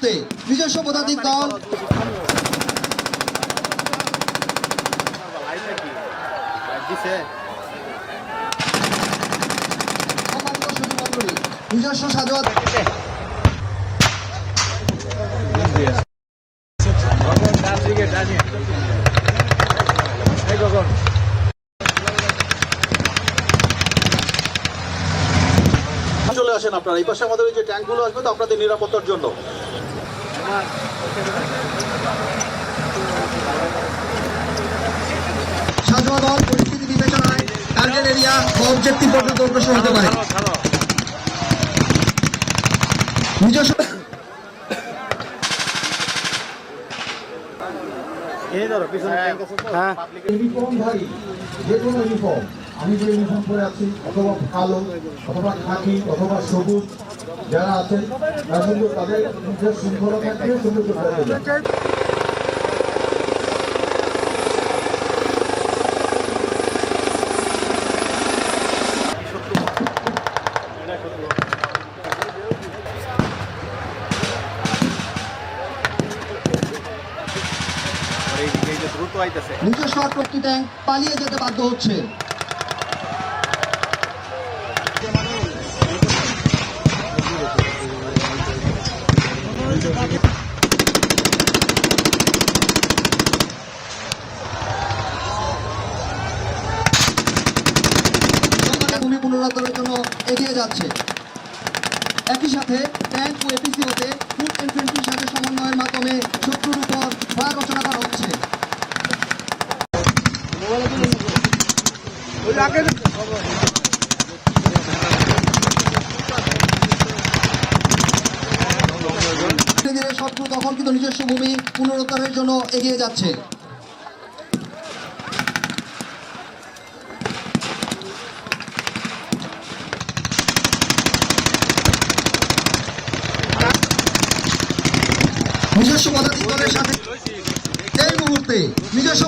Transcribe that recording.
মুহূর্তে নিজস্ব পদাতিক দল নিজস্ব সাজোয়াত চলে আসেন আপনারা এই পাশে আমাদের যে ট্যাঙ্কগুলো আসবে তো আপনাদের নিরাপত্তার জন্য। সাজোয়া দল পরিস্থিতি বিবেচনায় টার্গেট এরিয়া বা অবজেক্টিভ পর্যন্ত অগ্রসর হতে পারে। নিজস্ব ইউনিফর্মধারী যে কোনো ইউনিফর্ম, আমি যে ইউনিফর্ম পরে আছি অথবা কালো অথবা খাকি অথবা সবুজ যারা আছেন তারা কিন্তু তাদের নিজের শৃঙ্খলা থাকবে সুন্দর করে দেবে। নিজস্ব আটকটি ট্যাঙ্ক পালিয়ে যেতে বাধ্য হচ্ছে। ভূমি পুনরুদ্ধারের জন্য এগিয়ে যাচ্ছে। একই সাথে ট্যাঙ্ক ও এপিসিওতে ফুট ইনফেন্ট্রির সাথে সমন্বয়ের মাধ্যমে শত্রুর উপর ফায়ার রচনা করা হচ্ছে। ধীরে ধীরে শত্রু দখলকৃত নিজস্ব ভূমি পুনরুদ্ধারের জন্য এগিয়ে যাচ্ছে। নিজস্ব পদাতিক দলের সাথে এই মুহূর্তে নিজস্ব